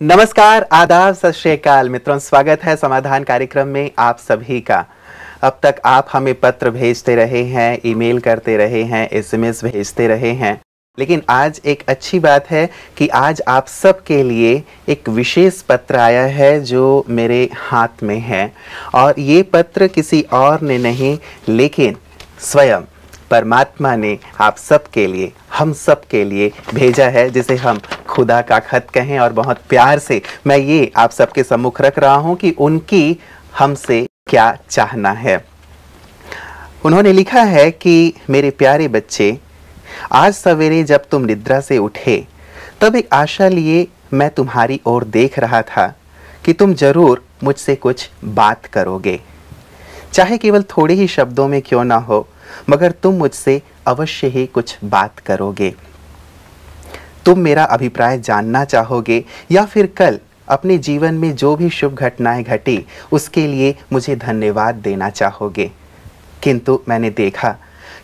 नमस्कार, आदाब, सत श्री अकाल मित्रों, स्वागत है समाधान कार्यक्रम में आप सभी का। अब तक आप हमें पत्र भेजते रहे हैं, ईमेल करते रहे हैं, एसएमएस भेजते रहे हैं, लेकिन आज एक अच्छी बात है कि आज आप सब के लिए एक विशेष पत्र आया है जो मेरे हाथ में है। और ये पत्र किसी और ने नहीं लेकिन स्वयं परमात्मा ने आप सब के लिए, हम सब के लिए भेजा है, जिसे हम खुदा का खत कहें। और बहुत प्यार से मैं ये आप सबके सम्मुख रख रहा हूं कि उनकी हमसे क्या चाहना है। उन्होंने लिखा है कि मेरे प्यारे बच्चे, आज सवेरे जब तुम निद्रा से उठे तब एक आशा लिए मैं तुम्हारी ओर देख रहा था कि तुम जरूर मुझसे कुछ बात करोगे, चाहे केवल थोड़े ही शब्दों में क्यों ना हो, मगर तुम मुझसे अवश्य ही कुछ बात करोगे। तुम मेरा अभिप्राय जानना चाहोगे या फिर कल अपने जीवन में जो भी शुभ घटनाएं घटी उसके लिए मुझे धन्यवाद देना चाहोगे। किंतु मैंने देखा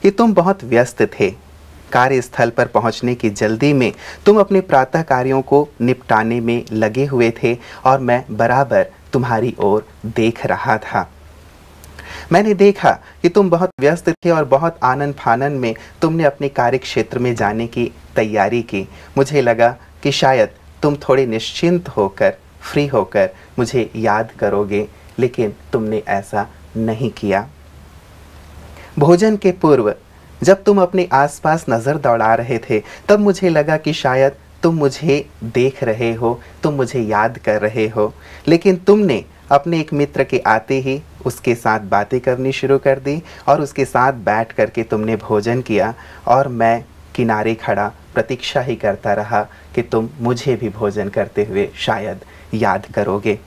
कि तुम बहुत व्यस्त थे। कार्यस्थल पर पहुंचने की जल्दी में तुम अपने प्रातः कार्यों को निपटाने में लगे हुए थे और मैं बराबर तुम्हारी ओर देख रहा था। मैंने देखा कि तुम बहुत व्यस्त थे और बहुत आनंद फानन में तुमने अपने कार्य क्षेत्र में जाने की तैयारी की। मुझे लगा कि शायद तुम थोड़े निश्चिंत होकर, फ्री होकर मुझे याद करोगे, लेकिन तुमने ऐसा नहीं किया। भोजन के पूर्व जब तुम अपने आसपास नज़र दौड़ा रहे थे तब मुझे लगा कि शायद तुम मुझे देख रहे हो, तुम मुझे याद कर रहे हो, लेकिन तुमने अपने एक मित्र के आते ही उसके साथ बातें करनी शुरू कर दी और उसके साथ बैठ करके तुमने भोजन किया और मैं किनारे खड़ा प्रतीक्षा ही करता रहा कि तुम मुझे भी भोजन करते हुए शायद याद करोगे।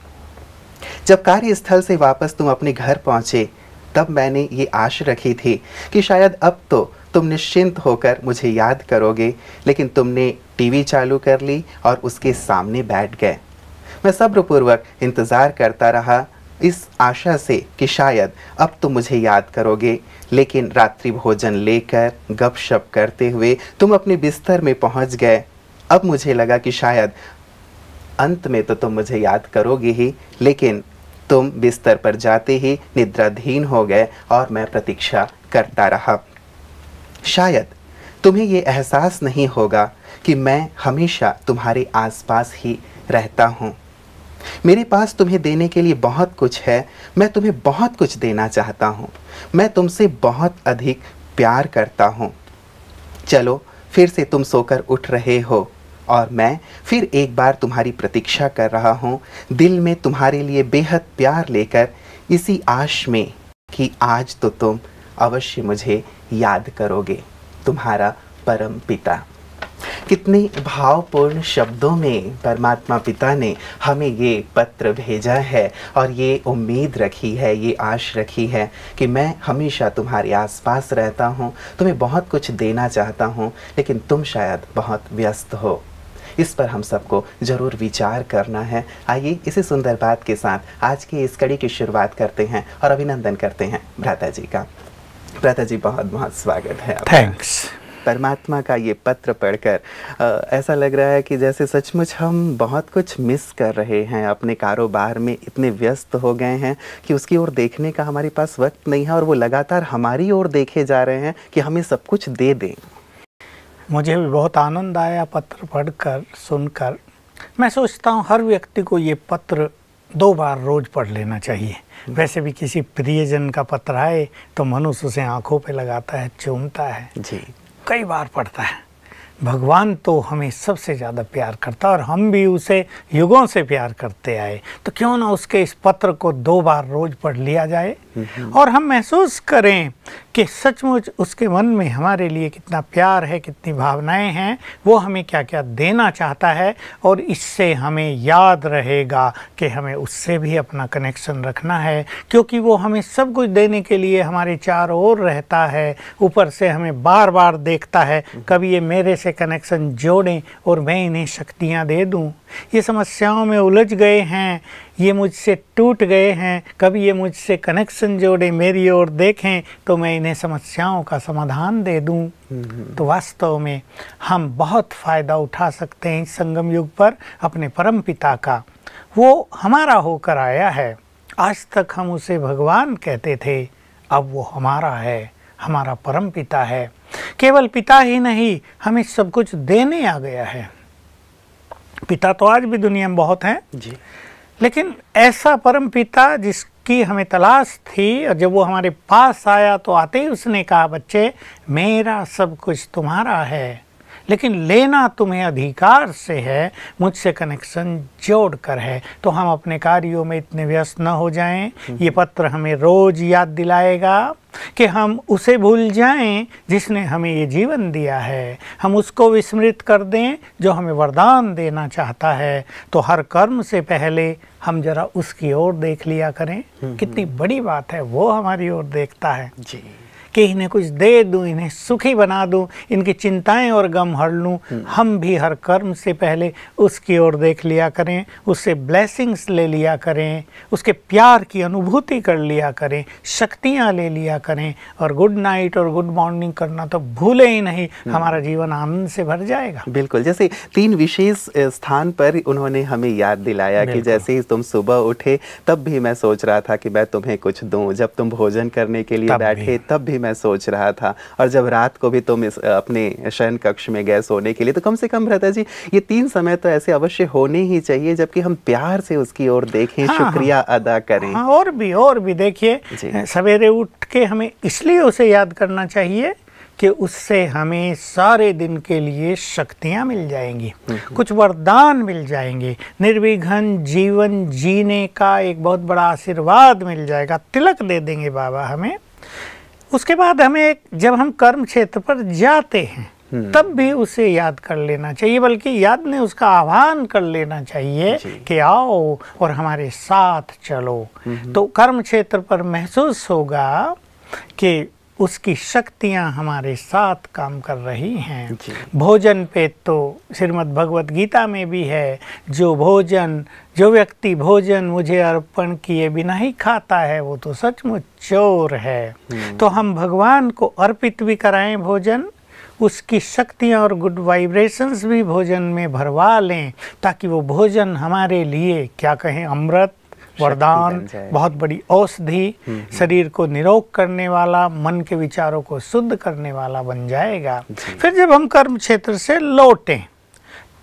जब कार्यस्थल से वापस तुम अपने घर पहुंचे तब मैंने ये आश रखी थी कि शायद अब तो तुम निश्चिंत होकर मुझे याद करोगे, लेकिन तुमने टीवी चालू कर ली और उसके सामने बैठ गए। मैं सब्रपूर्वक इंतज़ार करता रहा इस आशा से कि शायद अब तुम मुझे याद करोगे, लेकिन रात्रि भोजन लेकर गपशप करते हुए तुम अपने बिस्तर में पहुंच गए। अब मुझे लगा कि शायद अंत में तो तुम मुझे याद करोगे ही, लेकिन तुम बिस्तर पर जाते ही निद्राधीन हो गए और मैं प्रतीक्षा करता रहा। शायद तुम्हें ये एहसास नहीं होगा कि मैं हमेशा तुम्हारे आसपास ही रहता हूँ। मेरे पास तुम्हें देने के लिए बहुत कुछ है। मैं तुम्हें बहुत कुछ देना चाहता हूँ। मैं तुमसे बहुत अधिक प्यार करता हूँ। चलो, फिर से तुम सोकर उठ रहे हो और मैं फिर एक बार तुम्हारी प्रतीक्षा कर रहा हूँ, दिल में तुम्हारे लिए बेहद प्यार लेकर, इसी आश में कि आज तो तुम अवश्य मुझे याद करोगे। तुम्हारा परम पिता। कितने भावपूर्ण शब्दों में परमात्मा पिता ने हमें ये पत्र भेजा है और ये उम्मीद रखी है, ये आश रखी है कि मैं हमेशा तुम्हारे आसपास रहता हूँ, तुम्हें बहुत कुछ देना चाहता हूँ, लेकिन तुम शायद बहुत व्यस्त हो। इस पर हम सबको ज़रूर विचार करना है। आइए इसी सुंदर बात के साथ आज की इस कड़ी की शुरुआत करते हैं और अभिनंदन करते हैं भ्राता जी का। भ्राता जी, बहुत बहुत स्वागत है आपका। थैंक्स। परमात्मा का ये पत्र पढ़कर ऐसा लग रहा है कि जैसे सचमुच हम बहुत कुछ मिस कर रहे हैं। अपने कारोबार में इतने व्यस्त हो गए हैं कि उसकी ओर देखने का हमारे पास वक्त नहीं है और वो लगातार हमारी ओर देखे जा रहे हैं कि हमें सब कुछ दे दें। मुझे भी बहुत आनंद आया पत्र पढ़कर, सुनकर। मैं सोचता हूँ हर व्यक्ति को ये पत्र 2 बार रोज पढ़ लेना चाहिए। वैसे भी किसी प्रियजन का पत्र आए तो मनुष्य उसे आंखों पे लगाता है, चूमता है जी, कई बार पढ़ता है। भगवान तो हमें सबसे ज़्यादा प्यार करता है और हम भी उसे युगों से प्यार करते आए, तो क्यों ना उसके इस पत्र को 2 बार रोज पढ़ लिया जाए और हम महसूस करें कि सचमुच उसके मन में हमारे लिए कितना प्यार है, कितनी भावनाएं हैं, वो हमें क्या क्या देना चाहता है। और इससे हमें याद रहेगा कि हमें उससे भी अपना कनेक्शन रखना है, क्योंकि वो हमें सब कुछ देने के लिए हमारे चारों ओर रहता है। ऊपर से हमें बार बार देखता है, कभी ये मेरे से कनेक्शन जोड़ें और मैं इन्हें शक्तियाँ दे दूँ। ये समस्याओं में उलझ गए हैं, ये मुझसे टूट गए हैं, कभी ये मुझसे कनेक्शन जोड़े, मेरी ओर देखें तो मैं इन्हें समस्याओं का समाधान दे दूं। तो वास्तव में हम बहुत फ़ायदा उठा सकते हैं इस संगम युग पर अपने परम पिता का। वो हमारा होकर आया है, आज तक हम उसे भगवान कहते थे, अब वो हमारा है, हमारा परम पिता है। केवल पिता ही नहीं, हमें सब कुछ देने आ गया है। पिता तो आज भी दुनिया में बहुत हैं जी, लेकिन ऐसा परम पिता जिसकी हमें तलाश थी, और जब वो हमारे पास आया तो आते ही उसने कहा, बच्चे मेरा सब कुछ तुम्हारा है, लेकिन लेना तुम्हें अधिकार से है, मुझसे कनेक्शन जोड़कर है। तो हम अपने कार्यों में इतने व्यस्त न हो जाएं। ये पत्र हमें रोज याद दिलाएगा कि हम उसे भूल जाएं जिसने हमें ये जीवन दिया है, हम उसको विस्मृत कर दें जो हमें वरदान देना चाहता है। तो हर कर्म से पहले हम जरा उसकी ओर देख लिया करें। कितनी बड़ी बात है, वो हमारी ओर देखता है जी, कि इन्हें कुछ दे दूं, इन्हें सुखी बना दूं, इनकी चिंताएं और गम हर लूं। हम भी हर कर्म से पहले उसकी ओर देख लिया करें, उससे ब्लेसिंग्स ले लिया करें, उसके प्यार की अनुभूति कर लिया करें, शक्तियां ले लिया करें, और गुड नाइट और गुड मॉर्निंग करना तो भूले ही नहीं। हमारा जीवन आनंद से भर जाएगा। बिल्कुल, जैसे 3 विशेष स्थान पर उन्होंने हमें याद दिलाया कि जैसे ही तुम सुबह उठे तब भी मैं सोच रहा था कि मैं तुम्हें कुछ दूं, जब तुम भोजन करने के लिए बैठे तब भी मैं सोच रहा था, और जब रात को भी तुम अपने शयन कक्ष में गए सोने के लिए, तो कम से कम भ्राता जी ये 3 समय तो ऐसे अवश्य होने ही चाहिए जबकि हम प्यार से उसकी ओर देखें, शुक्रिया अदा करें। हाँ, और भी देखिए, सवेरे उठ के हमें इसलिए उसे याद करना चाहिए कि उससे हमें सारे दिन के लिए शक्तियाँ मिल जाएंगी, कुछ वरदान मिल जाएंगे, निर्विघ्न जीवन जीने का एक बहुत बड़ा आशीर्वाद मिल जाएगा, तिलक दे देंगे बाबा हमें। उसके बाद हमें जब हम कर्म क्षेत्र पर जाते हैं तब भी उसे याद कर लेना चाहिए, बल्कि याद ने उसका आह्वान कर लेना चाहिए कि आओ और हमारे साथ चलो। तो कर्म क्षेत्र पर महसूस होगा कि उसकी शक्तियां हमारे साथ काम कर रही हैं। भोजन पे तो श्रीमद् भगवत गीता में भी है, जो व्यक्ति भोजन मुझे अर्पण किए बिना ही खाता है वो तो सचमुच चोर है। तो हम भगवान को अर्पित भी कराएं भोजन, उसकी शक्तियाँ और गुड वाइब्रेशंस भी भोजन में भरवा लें, ताकि वो भोजन हमारे लिए क्या कहें, अमृत, वरदान, बहुत बड़ी औषधि, शरीर को निरोग करने वाला, मन के विचारों को शुद्ध करने वाला बन जाएगा। फिर जब हम कर्म क्षेत्र से लौटें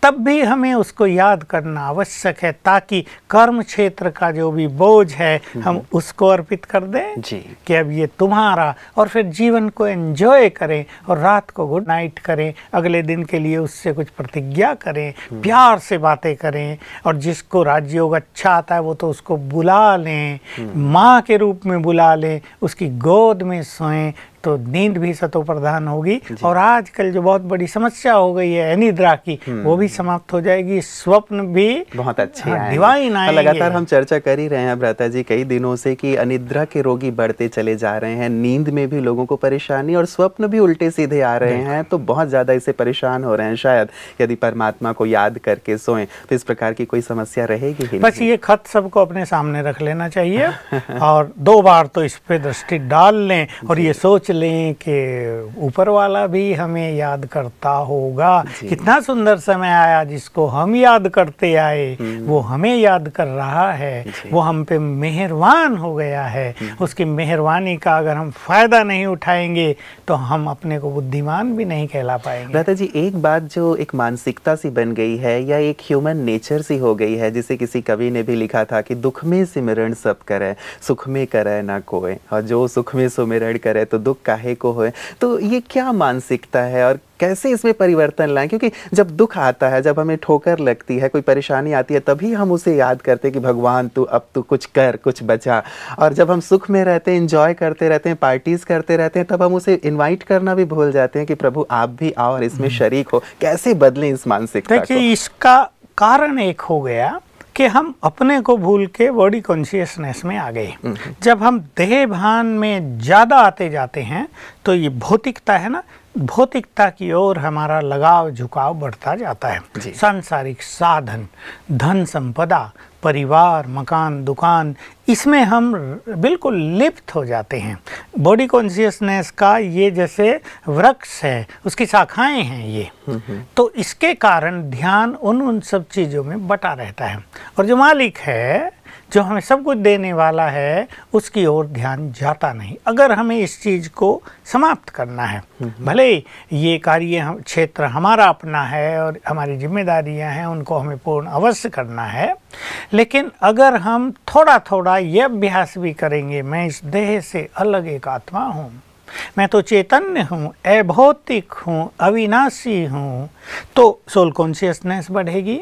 तब भी हमें उसको याद करना आवश्यक है, ताकि कर्म क्षेत्र का जो भी बोझ है हम उसको अर्पित कर दें कि अब ये तुम्हारा, और फिर जीवन को एंजॉय करें और रात को गुड नाइट करें, अगले दिन के लिए उससे कुछ प्रतिज्ञा करें, प्यार से बातें करें, और जिसको राजयोग अच्छा आता है वो तो उसको बुला लें, माँ के रूप में बुला लें, उसकी गोद में सोएं, तो नींद भी सतो प्रधान होगी। और आजकल जो बहुत बड़ी समस्या हो गई है अनिद्रा की, वो भी समाप्त हो जाएगी, स्वप्न भी बहुत अच्छे आएंगे। डिवाइन आएंगे। लगातार हम चर्चा कर ही रहे हैं भ्राता जी कई दिनों से कि अनिद्रा के रोगी बढ़ते चले जा रहे हैं, नींद में भी लोगों को परेशानी और स्वप्न भी उल्टे सीधे आ रहे हैं, तो बहुत ज़्यादा इससे परेशान हो रहे हैं। शायद यदि परमात्मा को याद करके सोएं तो इस प्रकार की कोई समस्या रहेगी ही बस ये खत सबको अपने सामने रख लेना चाहिए और 2 बार तो इस पे दृष्टि डाल लें और ये सोच लें कि ऊपर वाला भी हमें याद करता होगा। कितना सुंदर समय आया जिसको हम याद करते आए, वो हमें याद कर रहा है, वो हम पे मेहरबान हो गया है। उसकी मेहरबानी का अगर हम फायदा नहीं उठाएंगे तो हम अपने को बुद्धिमान भी नहीं कहला पाएंगे। भ्राता जी, एक बात जो एक मानसिकता सी बन गई है या एक ह्यूमन नेचर सी हो गई है, जिसे किसी कवि ने भी लिखा था कि दुख में सिमरण सब करे, सुख में करे ना कोई, और जो सुख में सुमिरण करे तो दुख काहे को होए। तो ये क्या मानसिकता है और कैसे इसमें परिवर्तन लाएं? क्योंकि जब दुख आता है, जब हमें ठोकर लगती है, कोई परेशानी आती है, तभी हम उसे याद करते हैं कि भगवान तू अब तू कुछ कर, कुछ बचा। और जब हम सुख में रहते हैं, एंजॉय करते रहते हैं, पार्टीज करते रहते हैं, तब हम उसे इनवाइट करना भी भूल जाते हैं कि प्रभु आप भी आओ और इसमें शरीक हो। कैसे बदलें इस मानसिकता को? देखिए, इसका कारण एक हो गया कि हम अपने को भूल के बॉडी कॉन्शियसनेस में आ गए। जब हम देह भान में ज़्यादा आते जाते हैं तो ये भौतिकता है ना, भौतिकता की ओर हमारा लगाव झुकाव बढ़ता जाता है। सांसारिक साधन, धन संपदा, परिवार, मकान, दुकान, इसमें हम बिल्कुल लिप्त हो जाते हैं। बॉडी कॉन्शियसनेस का ये जैसे वृक्ष है, उसकी शाखाएं हैं ये, तो इसके कारण ध्यान उन सब चीज़ों में बटा रहता है, और जो मालिक है, जो हमें सब कुछ देने वाला है, उसकी ओर ध्यान जाता नहीं। अगर हमें इस चीज़ को समाप्त करना है, भले ये कार्य क्षेत्र हमारा अपना है और हमारी जिम्मेदारियां हैं, उनको हमें पूर्ण अवश्य करना है, लेकिन अगर हम थोड़ा थोड़ा ये अभ्यास भी करेंगे, मैं इस देह से अलग एक आत्मा हूँ, मैं तो चैतन्य हूँ, अभौतिक हूँ, अविनाशी हूँ, तो सोल कॉन्शियसनेस बढ़ेगी।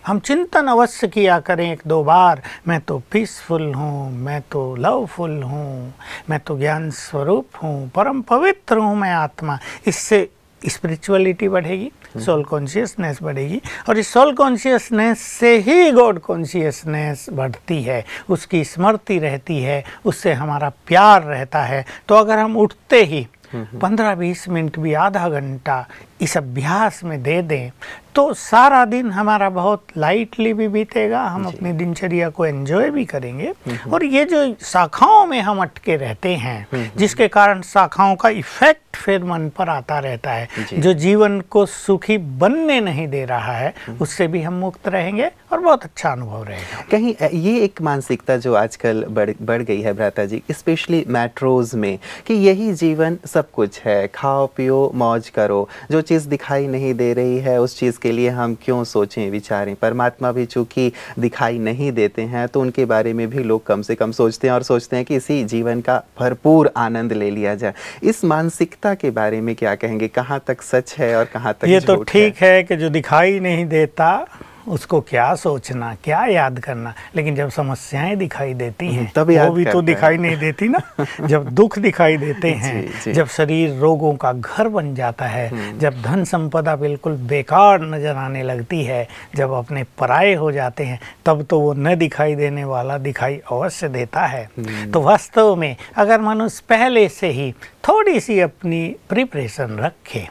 हम चिंतन अवश्य किया करें 1-2 बार, मैं तो पीसफुल हूँ, मैं तो लवफुल हूँ, मैं तो ज्ञान स्वरूप हूँ, परम पवित्र हूँ मैं आत्मा। इससे स्पिरिचुअलिटी बढ़ेगी, सोल कॉन्शियसनेस बढ़ेगी, और इस सोल कॉन्शियसनेस से ही गॉड कॉन्शियसनेस बढ़ती है, उसकी स्मृति रहती है, उससे हमारा प्यार रहता है। तो अगर हम उठते ही 15-20 मिनट भी, आधा घंटा इस अभ्यास में दे दें, तो सारा दिन हमारा बहुत लाइटली भी बीतेगा, हम अपनी दिनचर्या को एंजॉय भी करेंगे। और ये जो शाखाओं में हम अटके रहते हैं, जिसके कारण शाखाओं का इफेक्ट फिर मन पर आता रहता है, जो जीवन को सुखी बनने नहीं दे रहा है, उससे भी हम मुक्त रहेंगे और बहुत अच्छा अनुभव रहेगा। कहीं ये एक मानसिकता जो आजकल बढ़ गई है भ्राता जी, स्पेशली मेट्रोज में, कि यही जीवन सब कुछ है, खाओ पियो मौज करो, जो चीज़ दिखाई नहीं दे रही है उस चीज़ के लिए हम क्यों सोचें विचारें। परमात्मा भी चूंकि दिखाई नहीं देते हैं, तो उनके बारे में भी लोग कम से कम सोचते हैं, और सोचते हैं कि इसी जीवन का भरपूर आनंद ले लिया जाए। इस मानसिकता के बारे में क्या कहेंगे, कहाँ तक सच है और कहाँ तक ये तो ठीक है कि जो दिखाई नहीं देता उसको क्या सोचना, क्या याद करना, लेकिन जब समस्याएं दिखाई देती हैं तब वो भी तो दिखाई नहीं देती ना। जब दुख दिखाई देते हैं, जब शरीर रोगों का घर बन जाता है, जब धन संपदा बिल्कुल बेकार नजर आने लगती है, जब अपने पराये हो जाते हैं, तब तो वो न दिखाई देने वाला दिखाई अवश्य देता है। तो वास्तव में अगर मनुष्य पहले से ही थोड़ी सी अपनी प्रिपरेशन रखे,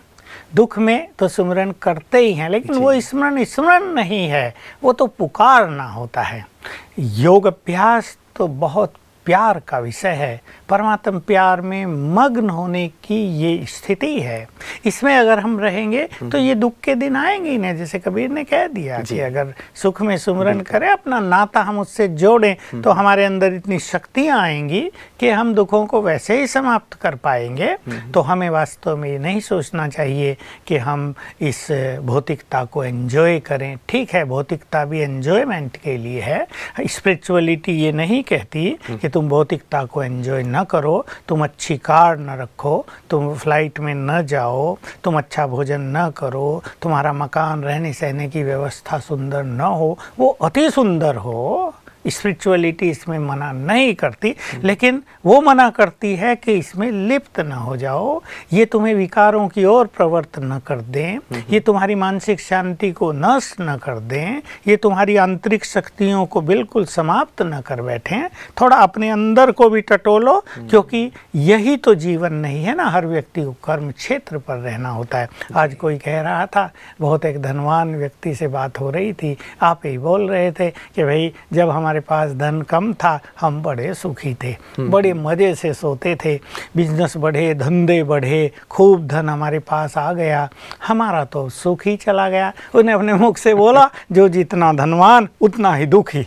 दुख में तो स्मरण करते ही हैं, लेकिन वो स्मरण नहीं है, वो तो पुकारना होता है। योग अभ्यास तो बहुत प्यार का विषय है, परमात्म प्यार में मग्न होने की ये स्थिति है। इसमें अगर हम रहेंगे तो ये दुख के दिन आएंगे ही नहीं। जैसे कबीर ने कह दिया कि अगर सुख में सुमरन करें, अपना नाता हम उससे जोड़ें, तो हमारे अंदर इतनी शक्तियाँ आएंगी कि हम दुखों को वैसे ही समाप्त कर पाएंगे। तो हमें वास्तव में ये नहीं सोचना चाहिए कि हम इस भौतिकता को एंजॉय करें। ठीक है, भौतिकता भी एंजॉयमेंट के लिए है। स्पिरिचुअलिटी ये नहीं कहती कि तुम भौतिकता को एंजॉय न करो, तुम अच्छी कार न रखो, तुम फ्लाइट में न जाओ, तुम अच्छा भोजन न करो, तुम्हारा मकान रहने सहने की व्यवस्था सुंदर न हो, वो अति सुंदर हो। स्पिरिचुअलिटी इसमें मना नहीं करती, लेकिन वो मना करती है कि इसमें लिप्त न हो जाओ, ये तुम्हें विकारों की ओर प्रवृत्त न कर दें, ये तुम्हारी मानसिक शांति को नष्ट न कर दें, ये तुम्हारी आंतरिक शक्तियों को बिल्कुल समाप्त न कर बैठें। थोड़ा अपने अंदर को भी टटोलो, क्योंकि यही तो जीवन नहीं है ना, हर व्यक्ति को कर्म क्षेत्र पर रहना होता है। आज कोई कह रहा था, बहुत एक धनवान व्यक्ति से बात हो रही थी, आप ही बोल रहे थे कि भाई जब हमारे पास धन कम था हम बड़े सुखी थे, बड़े मजे से सोते थे, बिजनेस बढ़े, धंधे बढ़े, खूब धन हमारे पास आ गया, हमारा तो सुख ही चला गया। उन्हें अपने मुख से बोला, जो जितना धनवान उतना ही दुखी,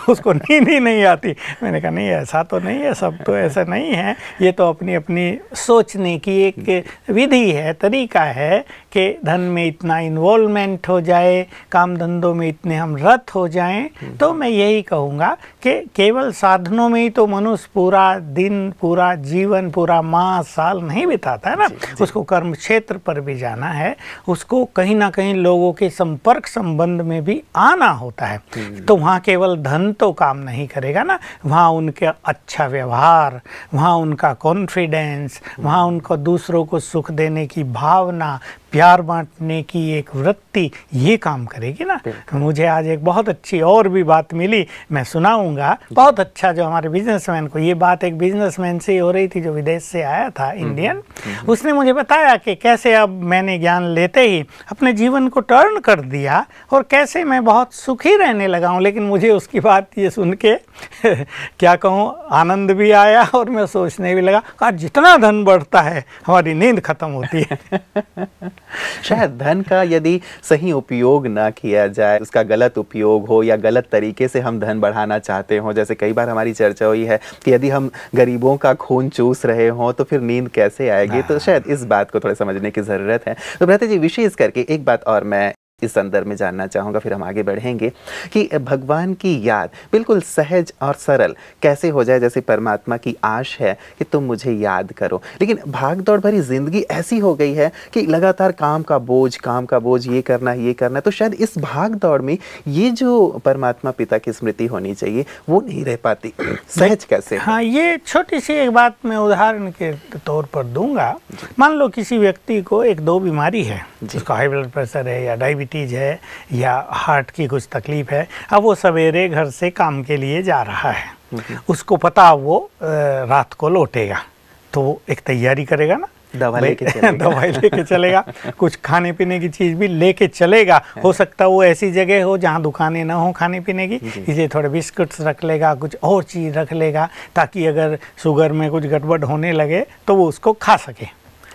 उसको नींद ही नहीं आती। मैंने कहा नहीं, ऐसा तो नहीं है, सब तो ऐसा नहीं है, ये तो अपनी अपनी सोचने की एक विधि है, तरीका है कि धन में इतना इन्वॉल्वमेंट हो जाए, काम धंधों में इतने हम रत हो जाएं। तो मैं यही कहूँगा कि केवल साधनों में ही तो मनुष्य पूरा दिन, पूरा जीवन, पूरा माह, साल नहीं बिताता है ना। उसको कर्म क्षेत्र पर भी जाना है, उसको कहीं ना कहीं लोगों के संपर्क संबंध में भी आना होता है। तो वहाँ केवल धन तो काम नहीं करेगा ना, वहाँ उनका अच्छा व्यवहार, वहाँ उनका कॉन्फिडेंस, वहाँ उनको दूसरों को सुख देने की भावना, प्यार बांटने की एक वृत्ति ये काम करेगी ना। तो मुझे आज एक बहुत अच्छी और भी बात मिली, मैं सुनाऊंगा। बहुत अच्छा, जो हमारे बिजनेसमैन को, ये बात एक बिजनेसमैन से हो रही थी जो विदेश से आया था, इंडियन। उसने मुझे बताया कि कैसे अब मैंने ज्ञान लेते ही अपने जीवन को टर्न कर दिया और कैसे मैं बहुत सुखी रहने लगा हूँ। लेकिन मुझे उसकी बात ये सुन के क्या कहूँ, आनंद भी आया और मैं सोचने भी लगा कि जितना धन बढ़ता है हमारी नींद खत्म होती है। शायद धन का यदि सही उपयोग ना किया जाए, उसका गलत उपयोग हो या गलत तरीके से हम धन बढ़ाना चाहते हो, जैसे कई बार हमारी चर्चा हुई है कि यदि हम गरीबों का खून चूस रहे हो तो फिर नींद कैसे आएगी। तो शायद इस बात को थोड़ा समझने की ज़रूरत है। तो भ्राता जी, विशेष करके एक बात और मैं इस संदर्भ में जानना चाहूँगा, फिर हम आगे बढ़ेंगे, कि भगवान की याद बिल्कुल सहज और सरल कैसे हो जाए। जैसे परमात्मा की आश है कि तुम मुझे याद करो, लेकिन भाग दौड़ भरी जिंदगी ऐसी हो गई है कि लगातार काम का बोझ, ये करना, तो शायद इस भाग दौड़ में ये जो परमात्मा पिता की स्मृति होनी चाहिए वो नहीं रह पाती। सहज कैसे? हाँ, ये छोटी सी एक बात मैं उदाहरण के तौर पर दूंगा। मान लो किसी व्यक्ति को एक दो बीमारी है, जिसका हाई ब्लड प्रेशर है या डायबिटीज है या हार्ट की कुछ तकलीफ है। अब वो सवेरे घर से काम के लिए जा रहा है, उसको पता वो रात को लौटेगा, तो वो एक तैयारी करेगा ना, दवाई लेके चलेगा, कुछ खाने पीने की चीज़ भी लेके चलेगा। हो सकता है वो ऐसी जगह हो जहाँ दुकानें ना हो खाने पीने की, इसलिए थोड़े बिस्कुट्स रख लेगा, कुछ और चीज़ रख लेगा, ताकि अगर शुगर में कुछ गड़बड़ होने लगे तो वो उसको खा सके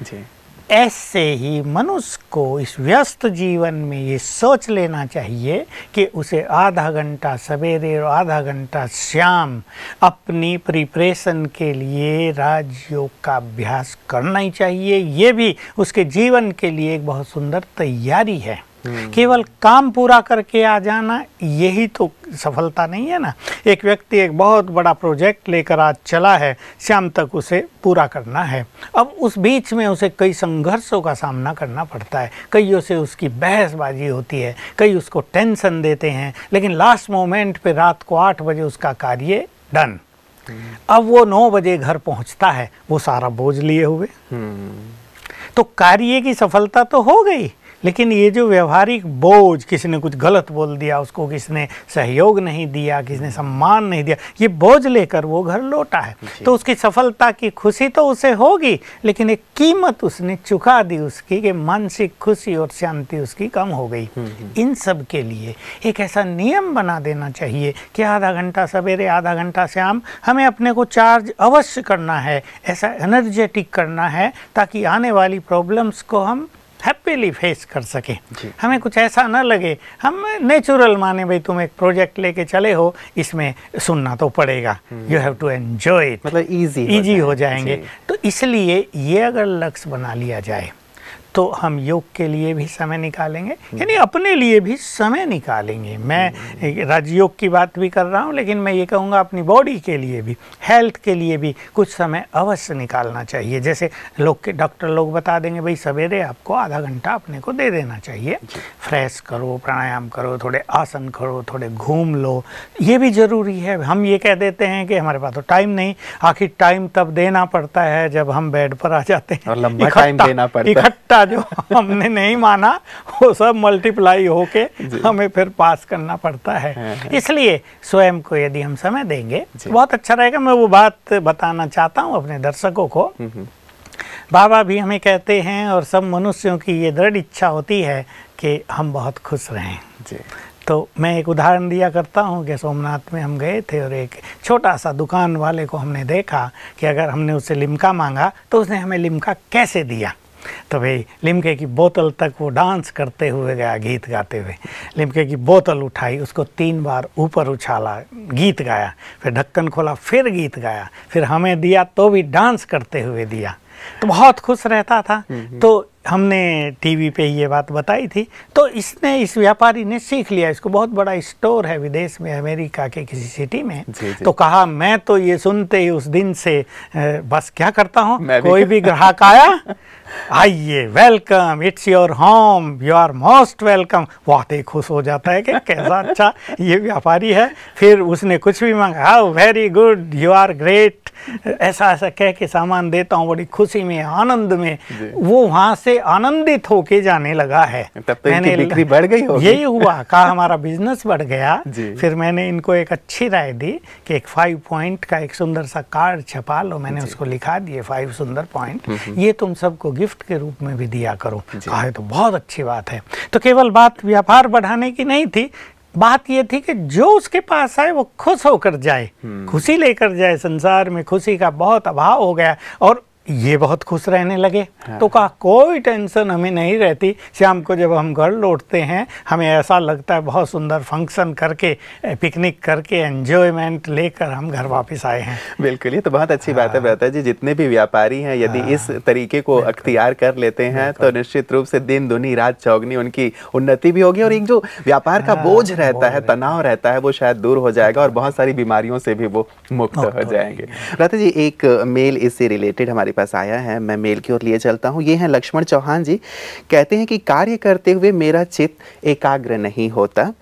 जी। ऐसे ही मनुष्य को इस व्यस्त जीवन में ये सोच लेना चाहिए कि उसे आधा घंटा सवेरे और आधा घंटा शाम अपनी प्रिपरेशन के लिए राजयोग का अभ्यास करना ही चाहिए। ये भी उसके जीवन के लिए एक बहुत सुंदर तैयारी है। केवल काम पूरा करके आ जाना यही तो सफलता नहीं है ना। एक व्यक्ति एक बहुत बड़ा प्रोजेक्ट लेकर आज चला है, शाम तक उसे पूरा करना है। अब उस बीच में उसे कई संघर्षों का सामना करना पड़ता है, कईयों से उसकी बहसबाजी होती है, कई उसको टेंशन देते हैं, लेकिन लास्ट मोमेंट पे रात को 8 बजे उसका कार्य डन। अब वो 9 बजे घर पहुंचता है, वो सारा बोझ लिए हुए। तो कार्य की सफलता तो हो गई, लेकिन ये जो व्यवहारिक बोझ, किसी ने कुछ गलत बोल दिया, उसको किसी ने सहयोग नहीं दिया, किसी ने सम्मान नहीं दिया, ये बोझ लेकर वो घर लौटा है। तो उसकी सफलता की खुशी तो उसे होगी, लेकिन एक कीमत उसने चुका दी उसकी, कि मानसिक खुशी और शांति उसकी कम हो गई। इन सब के लिए एक ऐसा नियम बना देना चाहिए कि आधा घंटा सवेरे, आधा घंटा शाम हमें अपने को चार्ज अवश्य करना है, ऐसा एनर्जेटिक करना है, ताकि आने वाली प्रॉब्लम्स को हम हैप्पीली फेस कर सके। हमें कुछ ऐसा ना लगे, हम नेचुरल माने भाई तुम एक प्रोजेक्ट लेके चले हो, इसमें सुनना तो पड़ेगा, you have to enjoy it, मतलब इजी हो जाएंगे। तो इसलिए ये अगर लक्ष्य बना लिया जाए तो हम योग के लिए भी समय निकालेंगे, यानी अपने लिए भी समय निकालेंगे। मैं राजयोग की बात भी कर रहा हूँ, लेकिन मैं ये कहूँगा अपनी बॉडी के लिए भी, हेल्थ के लिए भी कुछ समय अवश्य निकालना चाहिए। जैसे डॉक्टर लोग बता देंगे भाई सवेरे आपको आधा घंटा अपने को दे देना चाहिए, फ्रेश करो, प्राणायाम करो, थोड़े आसन करो, थोड़े घूम लो, ये भी ज़रूरी है। हम ये कह देते हैं कि हमारे पास तो टाइम नहीं, आखिर टाइम तब देना पड़ता है जब हम बेड पर आ जाते हैं, और लंबा टाइम देना पड़ता है। इकट्ठा जो हमने नहीं माना वो सब मल्टीप्लाई होके हमें फिर पास करना पड़ता है। इसलिए स्वयं को यदि हम समय देंगे तो बहुत अच्छा रहेगा। मैं वो बात बताना चाहता हूँ अपने दर्शकों को। बाबा भी हमें कहते हैं और सब मनुष्यों की ये दृढ़ इच्छा होती है कि हम बहुत खुश रहें। तो मैं एक उदाहरण दिया करता हूँ कि सोमनाथ में हम गए थे और एक छोटा सा दुकान वाले को हमने देखा कि अगर हमने उससे लिम्का मांगा तो उसने हमें लिम्का कैसे दिया। तो भाई लिम्के की बोतल तक वो डांस करते हुए गया, गीत गाते हुए। लिम्के की बोतल उठाई, उसको 3 बार ऊपर उछाला, गीत गाया, फिर ढक्कन खोला, फिर गीत गाया, फिर हमें दिया तो भी डांस करते हुए दिया। तो बहुत खुश रहता था। तो हमने टीवी पे ये बात बताई थी, तो इस व्यापारी ने सीख लिया। इसको बहुत बड़ा स्टोर है विदेश में, अमेरिका के किसी सिटी में। तो कहा मैं तो ये सुनते ही उस दिन से बस क्या करता हूँ, कोई भी ग्राहक आया, आइए, welcome, it's your home, you are most welcome. बहुत ही खुश हो जाता है कि कैसा अच्छा ये व्यापारी है। फिर उसने कुछ भी मांगा, how very good, you are great, ऐसा ऐसा कह के सामान देता हूँ बड़ी खुशी में, आनंद में, वो वहाँ से आनंदित होके जाने लगा है। तब तो इनकी बिक्री बढ़ गई होगी। यही हुआ, कहा हमारा बिजनेस बढ़ गया। फिर मैंने इनको एक अच्छी राय दी कि एक 5 पॉइंट का एक सुंदर सा कार्ड छपा लो। मैंने उसको लिखा दिए 5 सुंदर पॉइंट, ये तुम सबको गिफ्ट के रूप में भी दिया करो। कहा तो बहुत अच्छी बात है। तो केवल बात व्यापार बढ़ाने की नहीं थी, बात ये थी कि जो उसके पास आए वो खुश होकर जाए, खुशी लेकर जाए। संसार में खुशी का बहुत अभाव हो गया और ये बहुत खुश रहने लगे। तो कहा कोई टेंशन हमें नहीं रहती। शाम को जब हम घर लौटते हैं हमें ऐसा लगता है बहुत सुंदर फंक्शन करके, पिकनिक करके, एंजॉयमेंट लेकर हम घर वापस आए हैं। बिल्कुल, ये तो बहुत अच्छी बात है भ्राता जी। जितने भी व्यापारी हैं यदि इस तरीके को अख्तियार कर लेते हैं तो निश्चित रूप से दिन दुनी रात चौगनी उनकी उन्नति भी होगी और एक जो व्यापार का बोझ रहता है, तनाव रहता है, वो शायद दूर हो जाएगा और बहुत सारी बीमारियों से भी वो मुक्त हो जाएंगे। भ्राता जी, एक मेल इससे रिलेटेड हमारे पास आया है, मैं मेल की ओर लिए चलता हूं। ये हैं लक्ष्मण चौहान जी, कहते हैं कि कार्य करते हुए मेरा चित्त एकाग्र नहीं होता,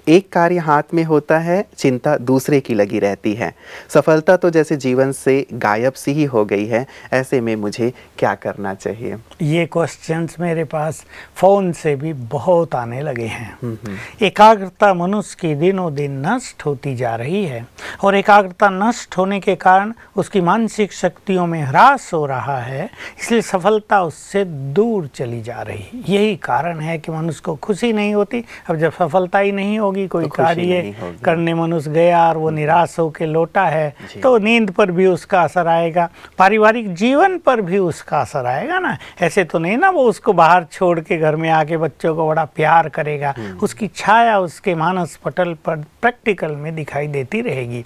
एक कार्य हाथ में होता है, चिंता दूसरे की लगी रहती है, सफलता तो जैसे जीवन से गायब सी ही हो गई है, ऐसे में मुझे क्या करना चाहिए? ये क्वेश्चंस मेरे पास फोन से भी बहुत आने लगे हैं। एकाग्रता मनुष्य की दिनों दिन नष्ट होती जा रही है और एकाग्रता नष्ट होने के कारण उसकी मानसिक शक्तियों में ह्रास हो रहा है, इसलिए सफलता उससे दूर चली जा रही है। यही कारण है कि मनुष्य को खुशी नहीं होती। अब जब सफलता ही नहीं होगी, कोई तो कार्य करने मनुष्य गया और वो निराश होकर लौटा है, तो नींद पर भी उसका असर आएगा, पारिवारिक जीवन पर भी उसका असर आएगा ना। ऐसे तो नहीं ना वो उसको बाहर छोड़ के घर में आके बच्चों को बड़ा प्यार करेगा, उसकी छाया उसके मानस पटल पर प्रैक्टिकल में दिखाई देती रहेगी।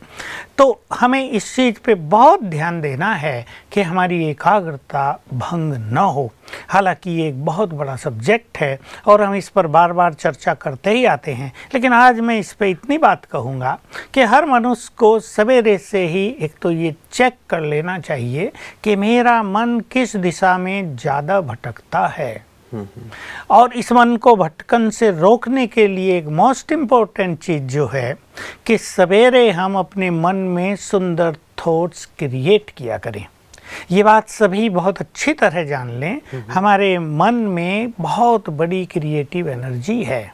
तो हमें इस चीज पे बहुत ध्यान देना है कि हमारी एकाग्रता भंग न हो। हालांकि ये एक बहुत बड़ा सब्जेक्ट है और हम इस पर बार बार चर्चा करते ही आते हैं, लेकिन आज मैं इस पे इतनी बात कहूँगा कि हर मनुष्य को सवेरे से ही एक तो ये चेक कर लेना चाहिए कि मेरा मन किस दिशा में ज़्यादा भटकता है, और इस मन को भटकन से रोकने के लिए एक मोस्ट इम्पोर्टेंट चीज़ जो है कि सवेरे हम अपने मन में सुंदर थॉट्स क्रिएट किया करें। ये बात सभी बहुत अच्छी तरह जान लें, हमारे मन में बहुत बड़ी क्रिएटिव एनर्जी है,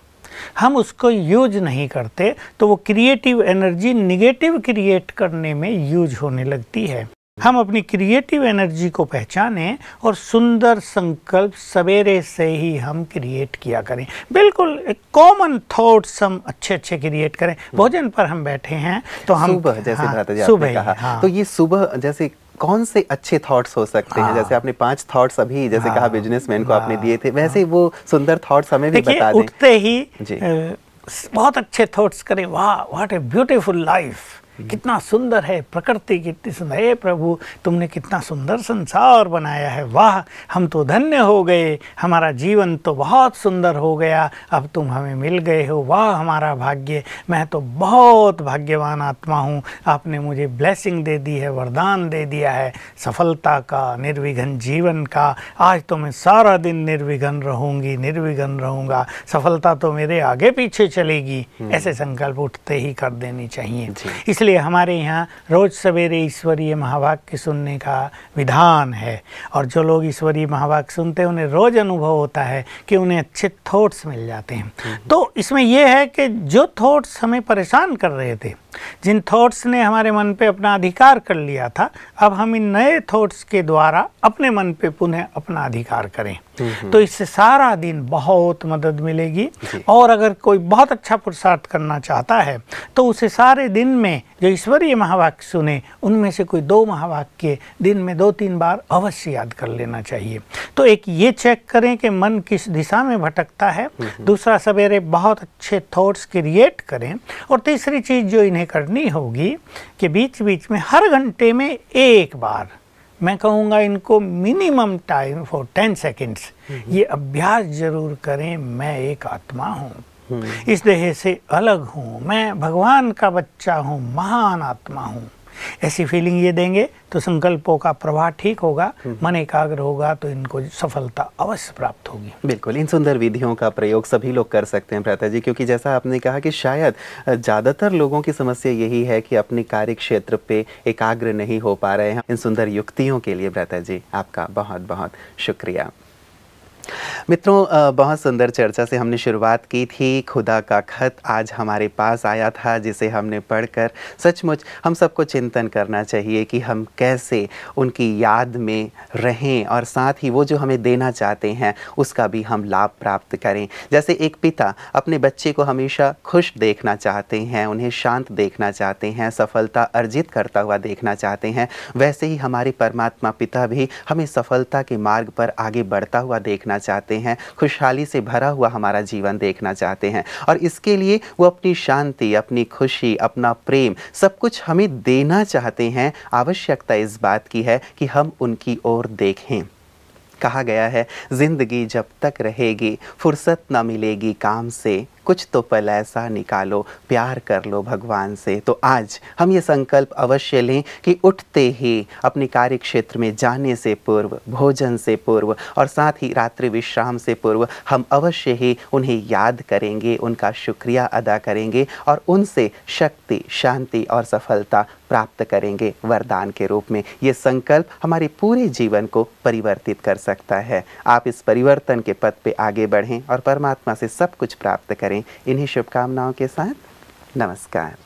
हम उसको यूज नहीं करते तो वो क्रिएटिव एनर्जी निगेटिव क्रिएट करने में यूज होने लगती है। हम अपनी क्रिएटिव एनर्जी को पहचानें और सुंदर संकल्प सवेरे से ही हम क्रिएट किया करें। बिल्कुल एक कॉमन थॉट्स हम अच्छे अच्छे क्रिएट करें। भोजन पर हम बैठे हैं तो हम सुबह, जैसे भ्राता जी आपने कहा, तो ये सुबह जैसे कौन से अच्छे थॉट्स हो सकते हैं? जैसे आपने 5 थॉट्स अभी जैसे कहा बिजनेसमैन को आपने दिए थे, वैसे वो सुंदर थॉट्स हमें भी बता दें। उठते ही बहुत अच्छे थॉट्स करें, वाह व्हाट ए ब्यूटीफुल लाइफ, कितना सुंदर है प्रकृति, कितनी सुंदर है प्रभु, तुमने कितना सुंदर संसार बनाया है, वाह हम तो धन्य हो गए, हमारा जीवन तो बहुत सुंदर हो गया, अब तुम हमें मिल गए हो, वाह हमारा भाग्य, मैं तो बहुत भाग्यवान आत्मा हूँ, आपने मुझे ब्लेसिंग दे दी है, वरदान दे दिया है सफलता का, निर्विघ्न जीवन का। आज तो मैं सारा दिन निर्विघ्न रहूँगी, निर्विघ्न रहूँगा, सफलता तो मेरे आगे पीछे चलेगी। ऐसे संकल्प उठते ही कर देनी चाहिए। इसलिए हमारे यहाँ रोज सवेरे ईश्वरीय महावाक्य सुनने का विधान है, और जो लोग ईश्वरीय महावाक्य सुनते हैं उन्हें रोज अनुभव होता है कि उन्हें अच्छे थॉट्स मिल जाते हैं। तो इसमें यह है कि जो थॉट्स हमें परेशान कर रहे थे, जिन थॉट्स ने हमारे मन पे अपना अधिकार कर लिया था, अब हम इन नए थॉट्स के द्वारा अपने मन पे पुनः अपना अधिकार करें, तो इससे सारा दिन बहुत मदद मिलेगी। और अगर कोई बहुत अच्छा पुरुषार्थ करना चाहता है तो उसे सारे दिन में जो ईश्वरीय महावाक्य सुने उनमें से कोई 2 महावाक्य दिन में 2-3 बार अवश्य याद कर लेना चाहिए। तो एक ये चेक करें कि मन किस दिशा में भटकता है, दूसरा सवेरे बहुत अच्छे थॉट्स क्रिएट करें, और तीसरी चीज़ जो इन्हें करनी होगी कि बीच बीच में हर घंटे में एक बार, मैं कहूँगा इनको मिनिमम टाइम फॉर 10 सेकेंड्स, ये अभ्यास जरूर करें, मैं एक आत्मा हूँ, इस देह से अलग हूँ, मैं भगवान का बच्चा हूँ, महान आत्मा हूँ। ऐसी फीलिंग ये देंगे तो संकल्पों का प्रवाह ठीक होगा, मन एकाग्र होगा तो इनको सफलता अवश्य प्राप्त होगी। बिल्कुल, इन सुंदर विधियों का प्रयोग सभी लोग कर सकते हैं भ्राता जी, क्योंकि जैसा आपने कहा कि शायद ज़्यादातर लोगों की समस्या यही है कि अपने कार्य क्षेत्र पे एकाग्र नहीं हो पा रहे हैं। इन सुंदर युक्तियों के लिए भ्राता जी आपका बहुत बहुत शुक्रिया। मित्रों, बहुत सुंदर चर्चा से हमने शुरुआत की थी। खुदा का खत आज हमारे पास आया था, जिसे हमने पढ़कर सचमुच हम सबको चिंतन करना चाहिए कि हम कैसे उनकी याद में रहें और साथ ही वो जो हमें देना चाहते हैं उसका भी हम लाभ प्राप्त करें। जैसे एक पिता अपने बच्चे को हमेशा खुश देखना चाहते हैं, उन्हें शांत देखना चाहते हैं, सफलता अर्जित करता हुआ देखना चाहते हैं, वैसे ही हमारे परमात्मा पिता भी हमें सफलता के मार्ग पर आगे बढ़ता हुआ देखना चाहते हैं, खुशहाली से भरा हुआ हमारा जीवन देखना चाहते हैं। और इसके लिए वो अपनी शांति, अपनी खुशी, अपना प्रेम सब कुछ हमें देना चाहते हैं। आवश्यकता इस बात की है कि हम उनकी ओर देखें। कहा गया है, जिंदगी जब तक रहेगी फुर्सत ना मिलेगी काम से, कुछ तो पल ऐसा निकालो प्यार कर लो भगवान से। तो आज हम ये संकल्प अवश्य लें कि उठते ही अपने कार्य क्षेत्र में जाने से पूर्व, भोजन से पूर्व और साथ ही रात्रि विश्राम से पूर्व हम अवश्य ही उन्हें याद करेंगे, उनका शुक्रिया अदा करेंगे और उनसे शक्ति, शांति और सफलता प्राप्त करेंगे वरदान के रूप में। ये संकल्प हमारे पूरे जीवन को परिवर्तित कर सकता है। आप इस परिवर्तन के पथ पे आगे बढ़ें और परमात्मा से सब कुछ प्राप्त करें। इन्हीं शुभकामनाओं के साथ नमस्कार।